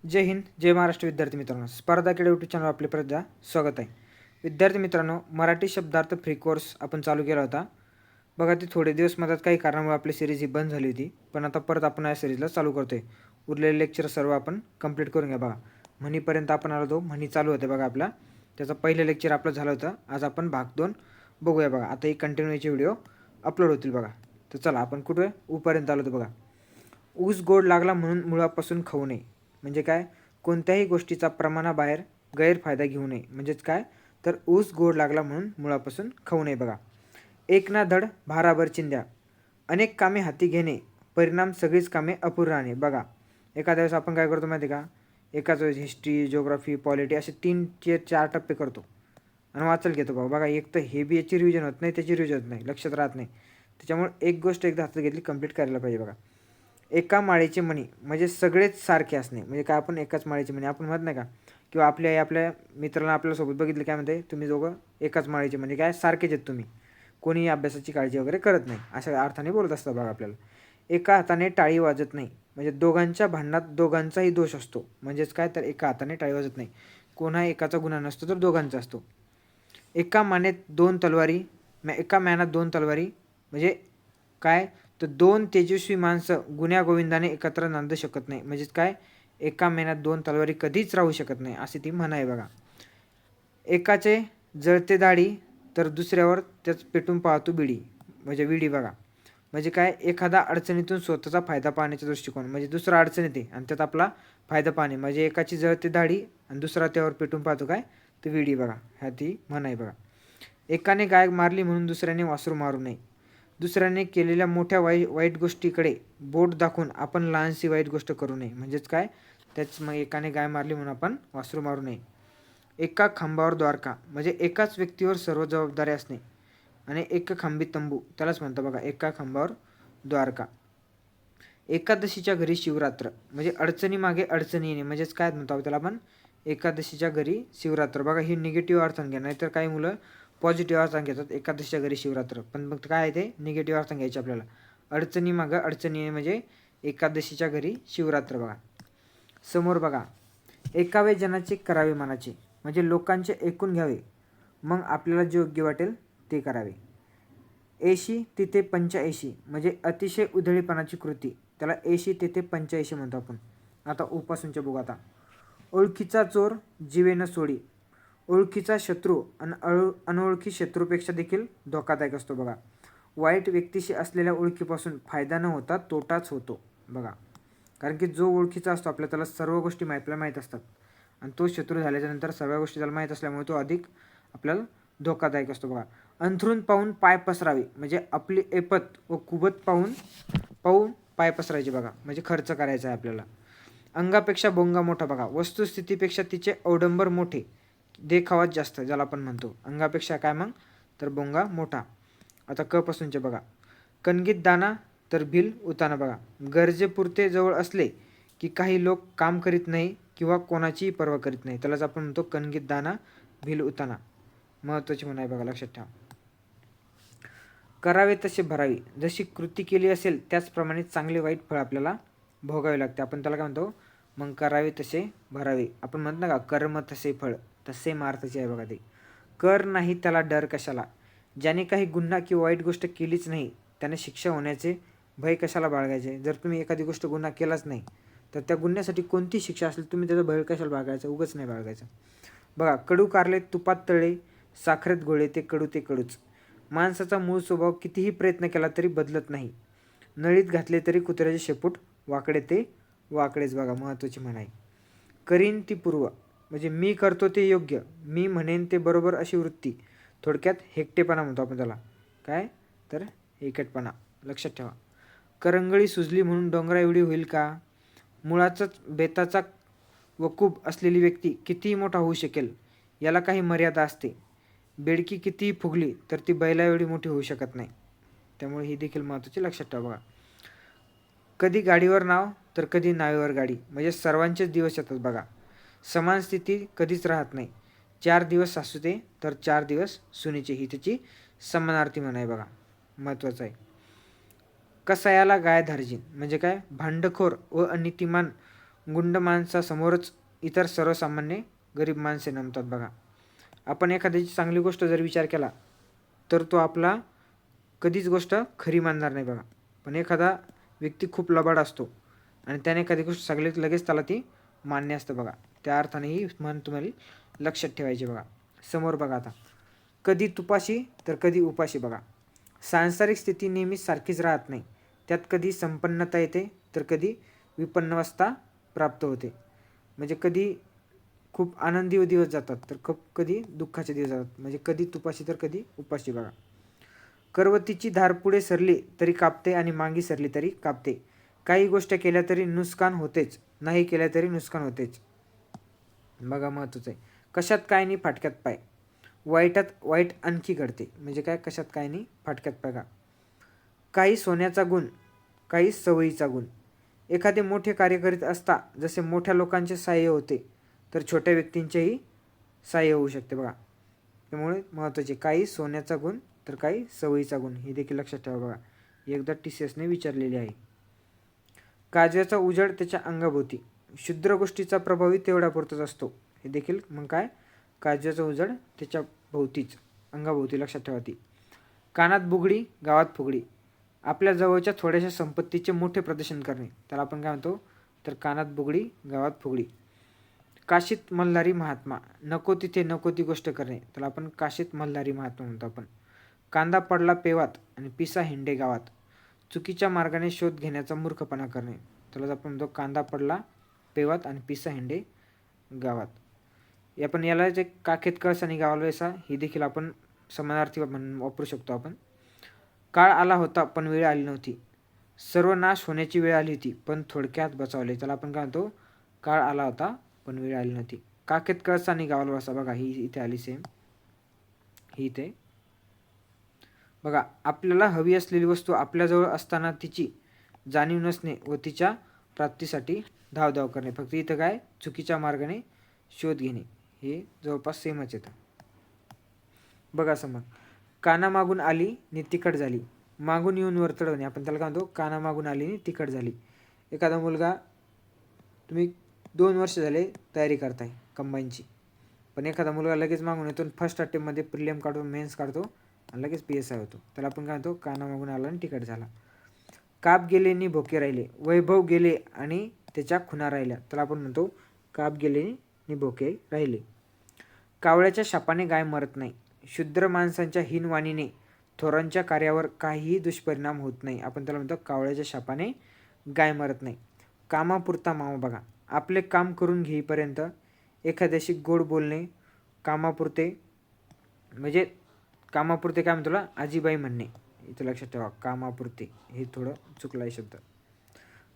जय हिंद, जय महाराष्ट्र. विद्यार्थी मित्रांनो, स्पर्धा किडा यूट्यूब चॅनल आपले परत स्वागत आहे. विद्यार्थी मित्रांनो, मराठी शब्दार्थ फ्री कोर्स आपण चालू केला होता. बघा, ते थोडे दिवस मधात काही कारणामुळे आपली सिरीज ही बंद झाली होती, पण आता परत आपण या सिरीजला चालू करतोय. उरलेले लेक्चर सर्व आपण कंप्लीट करून घ्या. बघा, म्हणीपर्यंत आपण आलो होतो, म्हणी चालू होते बघा आपला. त्याचं पहिलं लेक्चर आपलं झालं होतं. आज आपण भाग 2 बघूया. बघा, आता एक कंटिन्यूचे व्हिडिओ अपलोड होतील बघा. तर चला आपण कुठे उपर्यंत आलो होतो. बघा, ऊस गोड लागला म्हणून मुळापासून खाऊ नये. म्हणजे काय? कोणत्याही गोष्टीचा प्रमाणाबाहेर गैरफायदा घेऊ नये. म्हणजेच काय? तर ऊस गोड लागला म्हणून मुळापासून खाऊ नये. बघा, एक ना धड भाराभर चिंध्या, अनेक कामे हाती घेणे, परिणाम सगळीच कामे अपूर्ण राहणे. बघा, एखाद्या वेळेस आपण काय करतो माहिती का? एकाच वेळेस हिस्ट्री, जिओग्राफी, पॉलिटी असे 3-4 टप्पे करतो आणि वाचल घेतो. बघा, एक तर हे बी याची रिव्हिजन होत नाही, त्याची रिव्हिजन होत नाही, लक्षात राहत नाही. त्याच्यामुळे एक गोष्ट एकदा हातात घेतली कंप्लीट करायला पाहिजे. बघा, एका माळेचे मणी म्हणजे सगळेच सारखे असणे. म्हणजे काय? आपण एकाच माळेचे मणी आपण म्हणत नाही का? किंवा आपल्या मित्राला आपल्यासोबत बघितलं काय म्हणते, तुम्ही दोघं एकाच माळेचे म्हणजे काय? सारखेच आहेत तुम्ही, कोणी अभ्यासाची काळजी वगैरे करत नाही, अशा अर्थाने बोलत असतं. बघा, आपल्याला एका हाताने टाळी वाजत नाही. म्हणजे दोघांच्या भांडणात दोघांचाही दोष असतो. म्हणजेच काय? तर एका हाताने टाळी वाजत नाही, कोणा एकाचा गुन्हा नसतो, तर दोघांचा असतो. एका म्यानात दोन तलवारी म्हणजे काय? तर दोन तेजस्वी माणसं गुण्यागोविंदाने एकत्र नांदू शकत नाही. म्हणजेच काय? एका मेनात दोन तलवारी कधीच राहू शकत नाही, अशी ती म्हण आहे. बघा, एकाचे जळते दाढी तर दुसऱ्यावर त्याच पेटून पाहतो बिडी म्हणजे विडी. बघा, म्हणजे काय? एखादा अडचणीतून स्वतःचा फायदा पाहण्याचा दृष्टिकोन. म्हणजे दुसरा अडचण येते आणि त्यात आपला फायदा पाहणे. म्हणजे एकाची जळते दाढी आणि दुसरा त्यावर पेटून पाहतो काय? तर विडी. बघा, ह्या ती म्हण आहे. बघा, एकाने गाय मारली म्हणून दुसऱ्याने वासरू मारू नये. दुसऱ्याने केलेल्या मोठ्या वाईट गोष्टीकडे बोट दाखवून आपण लहानशी वाईट गोष्ट करू नये. म्हणजेच काय? त्याच मग एकाने गाय मारली म्हणून आपण वासरू मारू नये. एका खांबावर द्वारका म्हणजे एकाच व्यक्तीवर सर्व जबाबदारी असणे आणि एक खांबी तंबू त्यालाच म्हणतं. बघा, एका खांबावर द्वारका. एकादशीच्या घरी शिवरात्र म्हणजे अडचणी मागे अडचणी येणे. म्हणजेच काय म्हणतो त्याला आपण? एकादशीच्या घरी शिवरात्र. बघा, ही निगेटिव्ह अर्थान घ्या, नाहीतर काही मुलं पॉझिटिव्ह अर्थान घेतात एकादशीच्या घरी शिवरात्र, पण मग काय आहे ते निगेटिव्ह अर्थान घ्यायचे आपल्याला. अडचणी मागं अडचणी येणे म्हणजे एकादशीच्या घरी शिवरात्र. बघा, समोर बघा, एकावे जनाचे करावे मनाचे म्हणजे लोकांचे ऐकून घ्यावे, मग आपल्याला जे योग्य वाटेल ते करावे. 80 तिथे 85 म्हणजे अतिशय उधळीपणाची कृती, त्याला 80 तिथे 85 म्हणतो आपण. आता उपासूनच्या बघू. आता ओळखीचा चोर जीवेनं सोडी. ओळखीचा शत्रू अनोळखी शत्रूपेक्षा देखील धोकादायक असतो. बघा, वाईट व्यक्तीशी असलेल्या ओळखीपासून फायदा न होता तोटाच होतो. बघा, कारण की जो ओळखीचा असतो आपल्याला, त्याला सर्व गोष्टी आपल्याला माहीत असतात आणि तो शत्रू झाल्याच्यानंतर सर्व गोष्टी त्याला माहीत असल्यामुळे तो अधिक आपल्याला धोकादायक असतो. बघा, अंथरून पाहून पाय पसरावे म्हणजे आपली ऐपत व कुबत पाहून पाय पसरायचे. बघा, म्हणजे खर्च करायचा आहे आपल्याला. अंगापेक्षा बोंगा मोठा. बघा, वस्तुस्थितीपेक्षा तिचे अवडंबर मोठे, देखावाच जास्त, ज्याला आपण म्हणतो. अंगापेक्षा काय मग? तर बोंगा मोठा. आता क पासूनचे बघा, कणगीत दाना तर भिल उताना. बघा, गरजेपुरते जवळ असले की काही लोक काम करीत नाही किंवा कोणाचीही पर्वा करीत नाही, त्यालाच आपण म्हणतो कणगीत दाना भिल उताना. महत्त्वाची म्हण आहे. बघा, लक्षात ठेवा. करावे तसे भरावे. जशी कृती केली असेल त्याचप्रमाणे चांगले वाईट फळ आपल्याला भोगावे लागते. आपण त्याला काय म्हणतो? मग करावे तसे भरावे. आपण म्हणतो ना का, कर्म तसे फळ, तसे मार्थाचे आहे. बघा, ते कर नाही त्याला डर कशाला. ज्याने काही गुन्हा किंवा वाईट गोष्ट केलीच नाही त्याने शिक्षा होण्याचे भय कशाला बाळगायचे. जर तुम्ही एखादी गोष्ट गुन्हा केलाच नाही तर त्या गुन्ह्यासाठी कोणती शिक्षा असेल, तुम्ही त्याचा भय कशाला बाळगायचं? उगाच नाही बाळगायचं. बघा, कडू कारले तुपात तळे, साखरेत गोळे, ते कडू ते कडूच. माणसाचा मूळ स्वभाव कितीही प्रयत्न केला तरी बदलत नाही. नळीत घातले तरी कुत्र्याचे शेपूट वाकडे ते वाकडेच. बघा, महत्त्वाची म्हण आहे. करीन ती पूर्व म्हणजे मी करतो ते योग्य, मी म्हणेन ते बरोबर अशी वृत्ती. थोडक्यात हेकटेपणा म्हणतो आपण त्याला. काय? तर हेकटपणा. लक्षात ठेवा. करंगळी सुजली म्हणून डोंगरा एवढी होईल का? मुळाचाच बेताचा वकूब असलेली व्यक्ती कितीही मोठा होऊ शकेल, याला काही मर्यादा असते. बेडकी कितीही फुगली तर ती बैला एवढी मोठी होऊ शकत नाही. त्यामुळे ही देखील महत्त्वाची लक्षात ठेवा. बघा, कधी गाडीवर नाव तर कधी नावेवर गाडी म्हणजे सर्वांचेच दिवस येतात. बघा, समान स्थिती कधीच राहत नाही. 4 दिवस सासूचे तर 4 दिवस सुनेचे, ही त्याची समानार्थी म्हण आहे. बघा, महत्त्वाचं आहे. कसायाला गाय धार्जिन म्हणजे काय? भांडखोर व अनितिमान गुंड माणसासमोरच इतर सर्वसामान्य गरीब माणसे नमतात बघा. आपण एखाद्याची चांगली गोष्ट जर विचार केला तर तो आपला कधीच गोष्ट खरी मानणार नाही बघा. पण एखादा व्यक्ती खूप लबाड असतो आणि त्याने एखादी गोष्ट सगळ्यात लगेच त्याला ती मान्य असतं बघा. त्या अर्थाने ही म्हण तुम्हाला लक्षात ठेवायची बघा. समोर बघा आता, कधी तुपाशी तर कधी उपाशी बघा. सांसारिक स्थिती नेहमीच सारखीच राहत नाही. त्यात कधी संपन्नता येते तर कधी विपन्नावस्था प्राप्त होते. म्हणजे कधी खूप आनंदी दिवस जातात तर कधी दुःखाचे दिवस जातात. म्हणजे कधी तुपाशी तर कधी उपाशी बघा. करवतीची धार पुढे सरली तरी कापते आणि मागे सरली तरी कापते. काही गोष्ट केल्या तरी नुकसान होतेच, नाही केल्या तरी नुकसान होतेच. बघा महत्त्वाचं आहे. कशात काय नाही फाटक्यात पाय. वाईटात वाईट आणखी घडते. म्हणजे काय, कशात काय नाही फाटक्यात पाय का. काही सोन्याचा गुण, काही सवयीचा गुण. एखादे मोठे कार्य करीत असता जसे मोठ्या लोकांचे सहाय्य होते तर छोट्या व्यक्तींचेही सहाय्य होऊ शकते बघा. त्यामुळे महत्त्वाचे, काही सोन्याचा गुण तर काही सवयीचा गुण, हे देखील लक्षात ठेवा बघा. एकदा TCSने विचारलेले आहे. काजव्याचा उजेड त्याच्या अंगाभोवती, क्षुद्र गोष्टीचा प्रभावही तेवढ्यापुरताच असतो. हे देखील मग काय, काजव्याचा उजेड त्याच्या भोवतीच, अंगाभोवती, लक्षात ठेवा ती. कानात बुगडी गावात फुगडी. आपल्या जवळच्या थोड्याशा संपत्तीचे मोठे प्रदर्शन करणे त्याला आपण काय म्हणतो, तर कानात बुगडी गावात फुगडी. काशीत मल्हारी महात्मा, नको तिथे नको ती गोष्ट करणे त्याला आपण काशीत मल्हारी महात्मा म्हणतो आपण. कांदा पडला पेवात आणि पिसा हिंडे गावात. चुकीच्या मार्गाने शोध घेण्याचा मूर्खपणा करणे त्याला आपण म्हणतो कांदा पडला पेवात आणि पिसा हिंडे गावात. आपण याला जे काखेत कळस आणि गावाला वैसा, ही देखील आपण समानार्थी वापरू शकतो आपण. काळ आला होता पण वेळ आली नव्हती. सर्वनाश होण्याची वेळ आली होती पण थोडक्यात बचावले त्याला आपण काय म्हणतो, काळ आला होता पण वेळ आली नव्हती. काखेत कळस आणि गावाला वसा बघा, ही इथे आली सेम, ही इथे बघा. आपल्याला हवी असलेली वस्तू आपल्याजवळ असताना तिची जाणीव नसणे व तिच्या प्राप्तीसाठी धावधाव करणे. फक्त इथं काय, चुकीच्या मार्गाने शोध घेणे, हे जवळपास सेमच येतं बघा. समज कानामागून आली नि तिखट झाली, मागून येऊन वरतडवणे आपण त्याला काय म्हणतो, कानामागून आली नि तिखट झाली. एखादा मुलगा, तुम्ही 2 वर्ष झाले तयारी करताय कंबाईनची, पण एखादा मुलगा लगेच मागून येतो, फर्स्ट अटेम्प्टमध्ये प्रिलियम काढतो, मेन्स काढतो आणि लगेच PSI होतो. त्याला आपण काय म्हणतो, कानामागून आला आणि तिखट झाला. काप गेले नि भोके राहिले, वैभव गेले आणि त्याच्या खुणा राहिल्या त्याला आपण म्हणतो, काप गेले नि भोके राहिले. कावळ्याच्या शापाने गाय मरत नाही, शुद्र माणसांच्या हीनवाणीने थोरांच्या कार्यावर काहीही दुष्परिणाम होत नाही. आपण त्याला म्हणतो, कावळ्याच्या शापाने गाय मरत नाही. कामापुरता मामा बघा. आपले काम करून घेईपर्यंत एखाद्याशी गोड बोलणे, कामापुरते, म्हणजे कामापुरते काय म्हणतो, आजीबाई म्हणणे, इथं लक्षात ठेवा, कामापुरते, हे थोडं चुकलं आहे शब्द.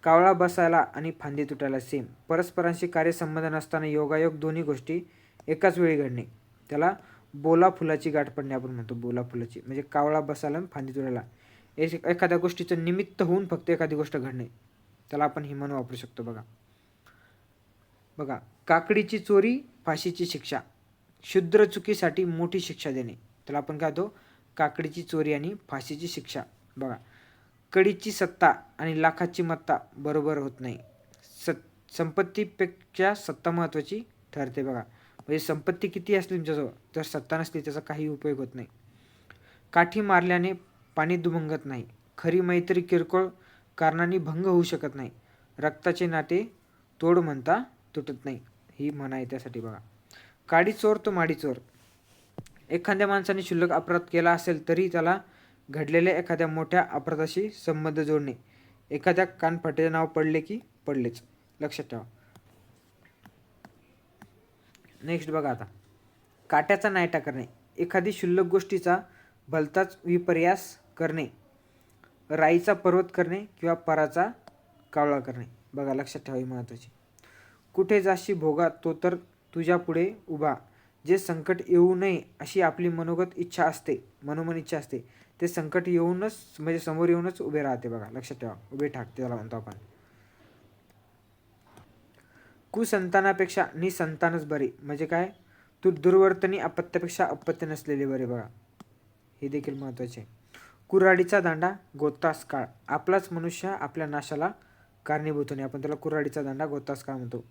कावळा बसायला आणि फांदी तुटायला सेम. परस्परांशी कार्यसंबंध नसताना योगायोग दोन्ही गोष्टी एकाच वेळी घडणे त्याला बोला फुलाची गाठ पडणे आपण म्हणतो, बोला फुलाची. म्हणजे कावळा बसायला आणि फांदी तुटायला, एखाद्या गोष्टीचं निमित्त होऊन फक्त एखादी गोष्ट घडणे त्याला आपण ही म्हण वापरू शकतो बघा. बघा, काकडीची चोरी फाशीची शिक्षा, क्षुद्र चुकीसाठी मोठी शिक्षा देणे त्याला आपण काय होतो, काकडीची चोरी आणि फाशीची शिक्षा बघा. कडीची सत्ता आणि लाखाची मत्ता बरोबर होत नाही. संपत्तीपेक्षा सत्ता महत्त्वाची ठरते बघा. म्हणजे संपत्ती किती असली तुमच्याजवळ, जर सत्ता नसली त्याचा काही उपयोग होत नाही. काठी मारल्याने पाणी दुभंगत नाही, खरी मैत्री किरकोळ कारणांनी भंग होऊ शकत नाही. रक्ताचे नाते तोड म्हणता तुटत नाही, ही म्हण आहे त्यासाठी बघा. काडी चोर तो माडी चोर. एखाद्या माणसाने क्षुल्लक अपराध केला असेल तरी त्याला घडलेल्या एखाद्या मोठ्या अपराधाशी संबंध जोडणे. एखाद्या कानफाटेचे नाव पडले की पडलेच, लक्षात ठेवा. नेक्स्ट बघा आता, काट्याचा नायटा करणे. एखादी क्षुल्लक गोष्टीचा भलताच विपर्यास करणे, राईचा पर्वत करणे किंवा पराचा कावळा करणे बघा. लक्षात ठेवा, ही महत्त्वाची. कुठे जाशी भोगा तो तर तुझ्या पुढे उभा, जे संकट येऊ नये अशी आपली मनोगत इच्छा असते, मनोमन इच्छा असते, ते संकट येऊनच, म्हणजे समोर येऊनच उभे राहते बघा. लक्षात ठेवा, उभे ठाकते त्याला म्हणतो आपण. कुसंतानापेक्षा निसंतानच बरे. म्हणजे काय, तू दुर्वर्तनी अपत्यापेक्षा अपत्य नसलेले बरे बघा, हे देखील महत्त्वाचे. कुऱ्हाडीचा दांडा गोतास काळ, आपलाच मनुष्य आपल्या नाशाला कारणीभूत होणे, आपण त्याला कुऱ्हाडीचा दांडा गोतास काळ म्हणतो.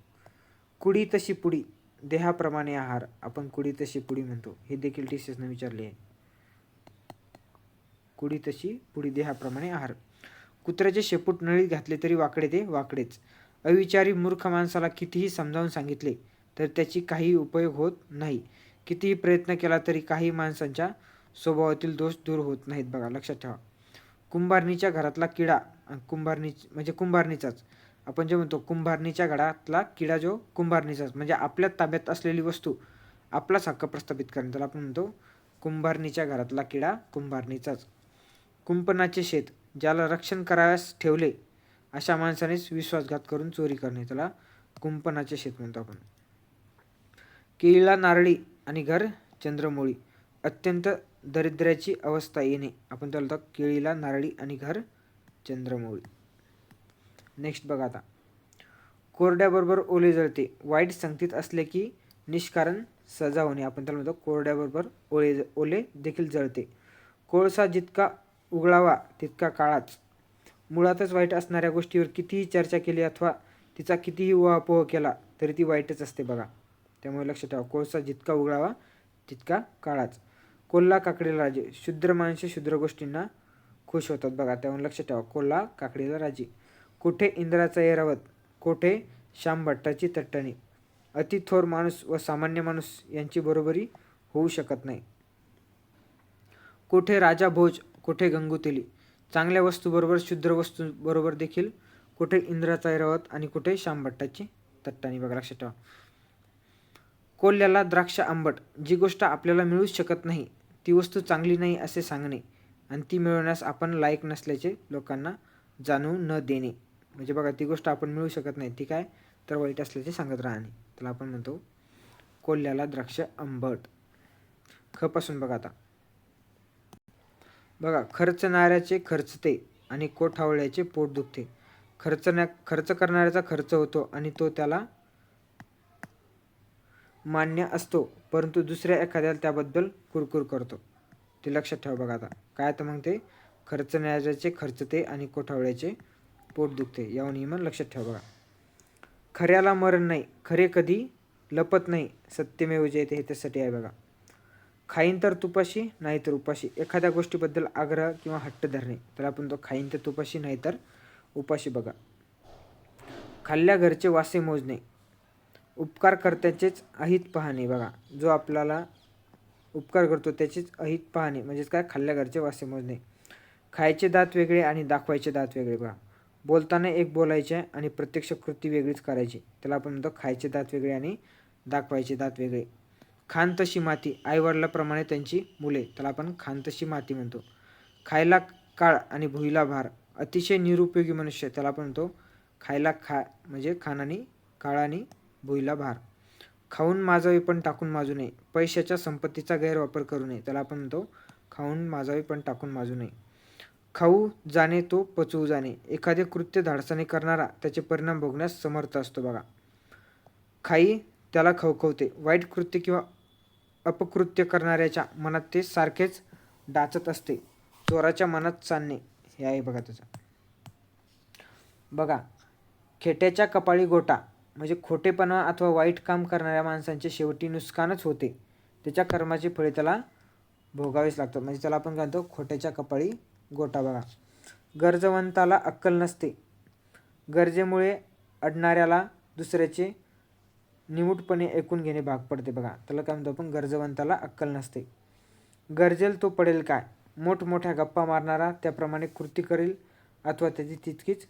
कुडी तशी पुडी देहाप्रमाणे आहार, आपण कुडी तशी पुडी म्हणतो. हे देखील TCSने विचारले आहे. कुडी तशी पुडी देहाप्रमाणे आहार. कुत्र्याचे शेपूट नळीत घातले तरी वाकडे ते वाकडेच. अविचारी मूर्ख माणसाला कितीही समजावून सांगितले तर त्याची काही उपयोग होत नाही. कितीही प्रयत्न केला तरी काही माणसांच्या स्वभावातील दोष दूर होत नाहीत. बघा, लक्षात ठेवा. कुंभारणीच्या घरातला किडा, कुंभारणी म्हणजे कुंभारणीचाच, आपण जे म्हणतो कुंभारणीच्या घरातला किडा जो कुंभारणीचाच, म्हणजे आपल्या ताब्यात असलेली वस्तू आपलाच हक्क प्रस्थापित करणे, त्याला आपण म्हणतो कुंभारणीच्या घरातला किडा कुंभारणीचाच. कुंपणाचे शेत, ज्याला रक्षण करावयास ठेवले अशा माणसानेच विश्वासघात करून चोरी करणे, त्याला कुंपणाचे शेत म्हणतो आपण. केळीला नारळी आणि घर चंद्रमौळी, अत्यंत दारिद्र्याची अवस्था येणे, आपण त्याला म्हणतो केळीला नारळी आणि घर चंद्रमौळी. नेक्स्ट बघा आता. कोरड्याबरोबर ओले जळते, वाईट संगतीत असले की निष्कारण सजा होणे, आपण त्याला म्हणतो कोरड्याबरोबर ओले देखील जळते. कोळसा जितका उघळावा तितका काळाच, मुळातच वाईट असणाऱ्या गोष्टीवर कितीही चर्चा केली अथवा तिचा कितीही उहापोह केला तरी ती वाईटच असते. बघा, त्यामुळे लक्षात ठेवा, कोळसा जितका उघळावा तितका काळाच. कोल्हा काकडीला राजे, शुद्र माणसे शुद्र गोष्टींना खुश होतात. बघा, त्यामुळे लक्षात ठेवा, कोल्हा काकडीला राजे. कोठे इंद्राचा ऐरावत, कोठे श्यामभट्टाची तट्टणी, अति थोर माणूस व सामान्य माणूस यांची बरोबरी होऊ शकत नाही. कोठे राजा भोज, कोठे गंगुतेली, चांगल्या वस्तूबरोबर शुद्र वस्तूबरोबर देखील कुठे इंद्राचा ऐरावत आणि कुठे श्यामभट्टाची तट्टणी. बघा, लक्षात ठेवा. कोल्ह्याला द्राक्ष आंबट, जी गोष्ट आपल्याला मिळूच शकत नाही ती वस्तू चांगली नाही असे सांगणे आणि ती मिळवण्यास आपण लायक नसल्याचे लोकांना जाणवू न देणे, म्हणजे बघा, ती गोष्ट आपण मिळू शकत नाही ती काय तर वाईट असल्याचे सांगत राहणे, त्याला आपण म्हणतो कोल्ह्याला द्राक्ष आंबट. खपासून बघा आता. बघा, खर्चणाऱ्याचे खर्चते आणि कोठावळ्याचे पोट दुखते. खर्च करणाऱ्याचा खर्च होतो आणि तो त्याला मान्य असतो, परंतु दुसऱ्या एखाद्याला त्याबद्दल कुरकुर करतो. ते लक्षात ठेवा. बघा आता काय तर मग ते खर्चणाऱ्याचे खर्चते आणि कोठावळ्याचे पोट दुखते, या नियमन लक्षात ठेवा. बघा, खऱ्याला मरण नाही, खरे कधी लपत नाही, सत्यमेव जयते, हे त्यासाठी आहे. बघा, खाईन तर तुपाशी नाही तर उपाशी, एखाद्या गोष्टीबद्दल आग्रह किंवा हट्ट धरणे, तर आपण तो खाईन तर तुपाशी नाही तर उपाशी. बघा, खाल्ल्या घरचे वासे मोजणे, उपकार कर्त्याचेच अहित पाहणे. बघा, जो आपल्याला उपकार करतो त्याचेच अहित पाहणे म्हणजेच काय, खाल्ल्या घरचे वासे मोजणे. खायचे दात वेगळे आणि दाखवायचे दात वेगळे. बघा, बोलताना एक बोलायचे आणि प्रत्यक्ष कृती वेगळीच करायची, त्याला आपण म्हणतो खायचे दात वेगळे आणि दाखवायचे दात वेगळे. खान तशी माती, आईवडिलाप्रमाणे त्यांची मुले, त्याला आपण खान तशी माती म्हणतो. खायला काळ आणि भुईला भार, अतिशय निरुपयोगी मनुष्य, त्याला आपण म्हणतो खायला म्हणजे खान आणि काळ आणि भुईला भार. खाऊन माजावे पण टाकून माजू नये, पैशाच्या संपत्तीचा गैरवापर करू नये, त्याला आपण म्हणतो खाऊन माजावे पण टाकून माजू नये. खाऊ जाणे तो पचवू जाणे, एखादे कृत्य धाडसाने करणारा त्याचे परिणाम भोगण्यास समर्थ असतो. बघा, खाई त्याला खवखवते, वाईट कृत्य किंवा अपकृत्य करणाऱ्याच्या मनात ते सारखेच डाचत असते, चोराच्या मनात चालणे, हे आहे. बघा त्याचा. बघा, खेट्याच्या कपाळी गोटा, म्हणजे खोटेपणा अथवा वाईट काम करणाऱ्या माणसांचे शेवटी नुकसानच होते, त्याच्या कर्माची फळे त्याला भोगावीच लागतात, म्हणजे त्याला आपण काय म्हणतो खोट्याच्या कपाळी गोटा. बघा, गरजवंताला अक्कल नसते, गरजेमुळे अडणाऱ्याला दुसऱ्याचे निमूटपणे ऐकून घेणे भाग पडते. बघा, त्याला काय म्हणतो आपण, गरजवंताला अक्कल नसते. गरजेल तो पडेल काय, मोठमोठ्या गप्पा मारणारा त्याप्रमाणे कृती करेल अथवा त्याची तितकीच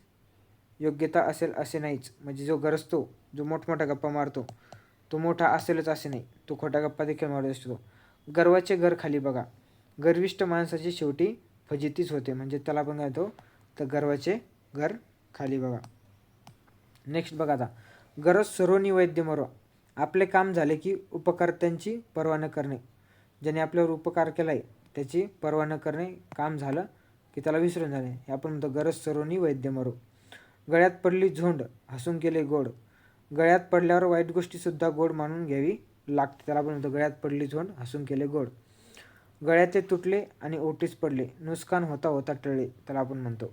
योग्यता असेल असे नाहीच, म्हणजे जो गरजतो, जो मोठमोठ्या गप्पा मारतो तो मोठा असेलच असे नाही, तो खोट्या गप्पा देखील मारत असतो. गर्वाचे घर खाली. बघा, गर्विष्ठ माणसाची शेवटी फजितीच होते, म्हणजे त्याला आपण काय म्हणतो तर गर्वाचे घर खाली. बघा, नेक्स्ट बघा आता. गरज सर्वनी वैद्य मरो, आपले काम झाले की उपकर्त्यांची पर्वा न करणे, ज्याने आपल्यावर उपकार केला आहे त्याची पर्वा न करणे, काम झालं की त्याला विसरून जाणे, हे आपण म्हणतो गरज सर्वनी वैद्य मरो. गळ्यात पडली झोंड हसून केले गोड, गळ्यात पडल्यावर वाईट गोष्टीसुद्धा गोड मानून घ्यावी लागते, त्याला आपण म्हणतो गळ्यात पडली झोंड हसून केले गोड. गळ्याचे तुटले आणि ओटीस पडले, नुकसान होता होता टळले, त्याला आपण म्हणतो.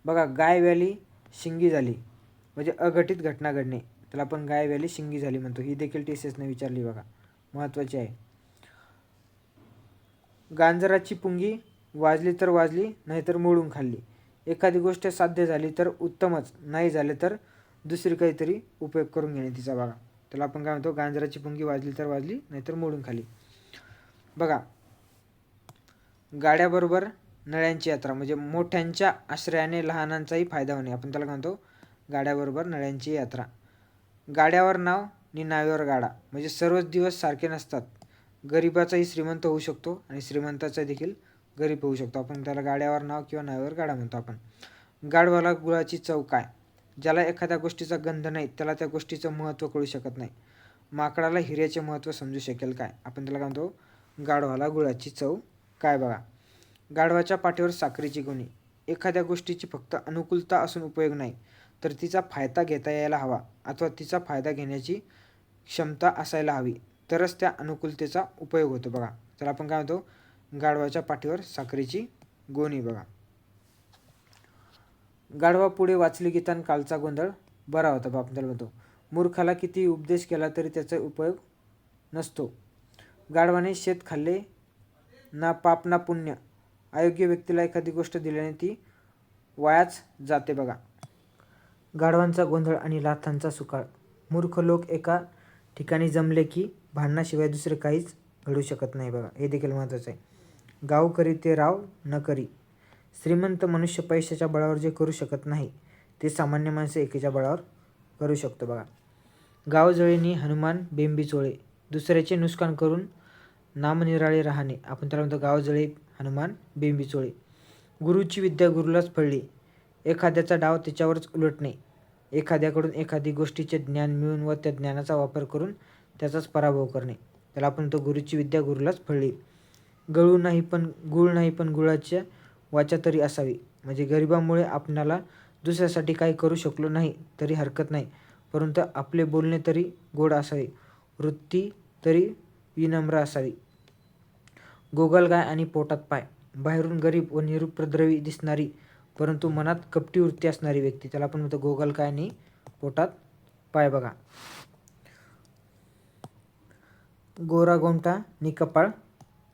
बघा, गाय व्याली शिंगी झाली म्हणजे अघटित घटना घडणे, त्याला आपण गाय व्याली शिंगी झाली म्हणतो. ही देखील TCSने विचारली बघा, महत्त्वाची आहे. गांजराची पुंगी वाजली तर वाजली, नाहीतर मोडून खाल्ली. एखादी गोष्ट साध्य झाली तर उत्तमच, नाही झाले तर दुसरी काहीतरी उपयोग करून घेणे तिचा बघा. त्याला आपण काय म्हणतो, गांजराची पुंगी वाजली तर वाजली, नाहीतर मोडून खाल्ली. बघा, गाड्याबरोबर नळ्यांची यात्रा म्हणजे मोठ्यांच्या आश्रयाने लहानांचाही फायदा होणे, आपण त्याला काय म्हणतो, गाड्याबरोबर नळ्यांची यात्रा. गाड्यावर नाव आणि नावेवर गाडा म्हणजे सर्वच दिवस सारखे नसतात. गरिबाचाही श्रीमंत होऊ शकतो आणि श्रीमंताचा देखील गरीब होऊ शकतो. आपण त्याला गाड्यावर नाव किंवा नावेवर गाडा म्हणतो आपण. गाढवाला गुळाची चव काय? ज्याला एखाद्या गोष्टीचा गंध नाही त्याला त्या गोष्टीचं महत्त्व कळू शकत नाही. माकडाला हिऱ्याचे महत्त्व समजू शकेल काय? आपण त्याला काय म्हणतो, गाढवाला गुळाची चव काय बघा. गाढवाच्या पाठीवर साखरेची गोणी. एखाद्या गोष्टीची फक्त अनुकूलता असून उपयोग नाही, तर तिचा फायदा घेता यायला हवा अथवा तिचा फायदा घेण्याची क्षमता असायला हवी, तरच त्या अनुकूलतेचा उपयोग होतो बघा. तर आपण काय म्हणतो, गाढवाच्या पाठीवर साखरेची गोणी बघा. गाढवा पुढे वाचली गीतान कालचा गोंधळ बरा होता बा, आपण त्याला म्हणतो. मूर्खाला किती उपदेश केला तरी त्याचा उपयोग नसतो. गाढवाने शेत खाल्ले ना पाप ना पुण्य. अयोग्य व्यक्तीला एखादी गोष्ट दिल्याने ती वायाच जाते बघा. गाढवांचा गोंधळ आणि लाथांचा सुकाळ. मूर्ख लोक एका ठिकाणी जमले की भांडणाशिवाय दुसरे काहीच घडू शकत नाही बघा. हे देखील महत्त्वाचं आहे. गाव करी ते राव न करी. श्रीमंत मनुष्य पैशाच्या बळावर जे करू शकत नाही ते सामान्य माणसे एकीच्या बळावर करू शकतो बघा. गाव जळेनी हनुमान बेंबी चोळे. दुसऱ्याचे नुकसान करून नामनिराळे राहणे, आपण त्याला म्हणतो, गाव जळे हनुमान बेंबी चोळे. गुरुची विद्या गुरुलाच फळली. एखाद्याचा डाव त्याच्यावरच उलटणे. एखाद्याकडून एखादी गोष्टीचे ज्ञान मिळून व त्या ज्ञानाचा वापर करून त्याचाच पराभव करणे, त्याला आपण तो गुरुची विद्या गुरुलाच फळली. गूळ नाही पण गुळाच्या वाचा तरी असावी. म्हणजे गरिबामुळे आपणाला दुसऱ्यासाठी काही करू शकलो नाही तरी हरकत नाही, परंतु आपले बोलणे तरी गोड असावे, वृत्ती तरी विनम्र असावी. गोगलगाय आणि पोटात पाय. बाहेरून गरीब व निरुपद्रवी दिसणारी परंतु मनात कपटी वृत्ती असणारी व्यक्ती, त्याला आपण म्हणतो गोगलगाय आणि पोटात पाय बघा. गोरा गोमटा नि कपाळ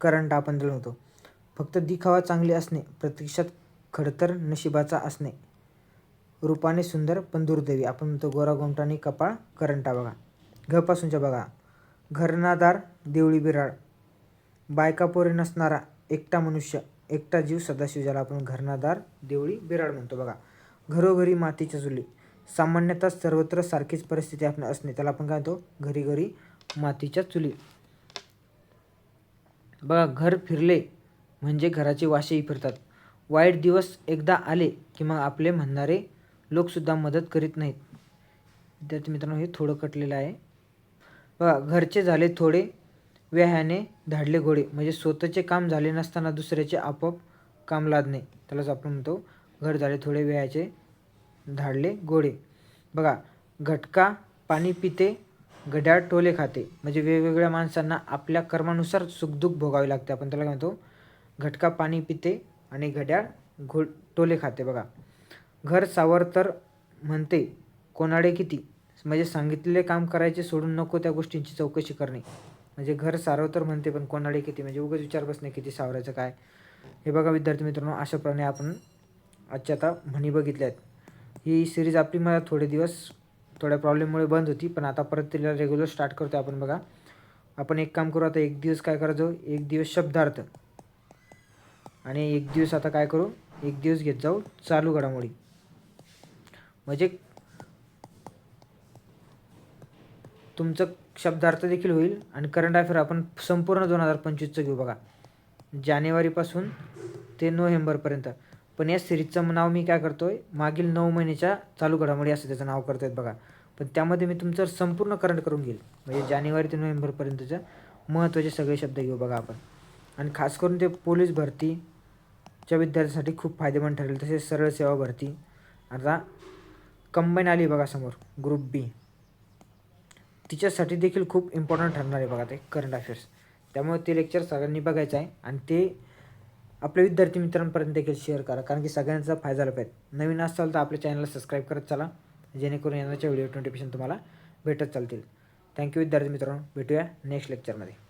करंटा, आपण त्याला म्हणतो. फक्त दिखावा चांगले असणे, प्रत्यक्षात खडतर नशिबाचा असणे. रूपाने सुंदर पण दुर्दैवी, आपण म्हणतो गोरा गोमटा आणि कपाळ करंटा बघा. घ पासूनच्या बघा. घरनादार देवळी बिराड. बायका पोरे नसणारा एकटा मनुष्य, एकटा जीव सदाशिव, ज्याला आपण घरनादार देवळी बिराड म्हणतो बघा. घरोघरी मातीच्या चुली. सामान्यतः सर्वत्र सारखीच परिस्थिती आपण असणे, त्याला आपण काय म्हणतो, घरी घरी मातीच्या चुली बघा. घर फिरले म्हणजे घराचे वासेही फिरतात. वाईट दिवस एकदा आले की मग आपले म्हणणारे लोकसुद्धा मदत करीत नाहीत. विद्यार्थी मित्रांनो, हे थोडं कटलेलं आहे बघा. घरचे झाले थोडे व्याह्याने धाडले घोडे. म्हणजे स्वतःचे काम झाले नसताना दुसऱ्याचे आपोआप काम लादणे, त्यालाच आपण म्हणतो घर झाले थोडे व्याह्याचे धाडले घोडे बघा. घटका पाणी पिते घड्याळ टोले खाते. म्हणजे वेगवेगळ्या माणसांना आपल्या कर्मानुसार सुखदुःख भोगावे लागते, आपण त्याला काय म्हणतो, घटका पाणी पिते आणि घड्याळ टोले खाते बघा. घर सावर तर म्हणते कोणाडे किती. म्हणजे सांगितलेले काम करायचे सोडून नको त्या गोष्टींची चौकशी करणे. म्हणजे घर सारव तर म्हणते पण कोणाडे किती, म्हणजे उगाच विचार बसणे किती सावरायचं काय. हे बघा विद्यार्थी मित्रांनो, अशाप्रमाणे आपण आजच्या आता म्हणी बघितल्या आहेत. ही सिरीज आपली मला थोडे दिवस थोड्या प्रॉब्लेममुळे बंद होती, पण आता परत तिला रेग्युलर स्टार्ट करतो आपण बघा. आपण एक काम करू, आता एक दिवस काय करायचं, एक दिवस शब्दार्थ आणि एक दिवस आता काय करू, एक दिवस घेत जाऊ चालू घडामोडी. म्हणजे तुमचं शब्दार्थ देखील होईल आणि करंट अफेअर आपण संपूर्ण 2025चं घेऊ बघा, जानेवारीपासून ते नोव्हेंबरपर्यंत. पण या सिरीजचं नाव मी काय करतोय, मागील 9 महिन्याच्या चालू घडामोडी असं त्याचं नाव करतोय बघा. पण त्यामध्ये मी तुमचं संपूर्ण करंट करून घेईल. म्हणजे जानेवारी ते नोव्हेंबरपर्यंतचे महत्त्वाचे सगळे शब्द घेऊ बघा आपण. आणि खास करून ते पोलीस भरतीच्या विद्यार्थ्यांसाठी खूप फायदेमंद ठरेल. तसेच सरळ सेवा भरती आता कंबाईन आली बघा समोर, ग्रुप बी, तिच्यासाठी देखील खूप इम्पॉर्टंट ठरणार आहे बघा ते करंट अफेअर्स. त्यामुळे ते लेक्चर सगळ्यांनी बघायचं आहे आणि ते आपल्या विद्यार्थी मित्रांपर्यंत देखील शेअर करा, कारण की सगळ्यांचा फायदा झाला पाहिजे. नवीन असाल तर आपल्या चॅनलला सबस्क्राईब करत चला, जेणेकरून येण्याच्या व्हिडिओ नोटिफिकेशन तुम्हाला भेटत चालतील. थँक्यू विद्यार्थी मित्रांनो, भेटूया नेक्स्ट लेक्चरमध्ये.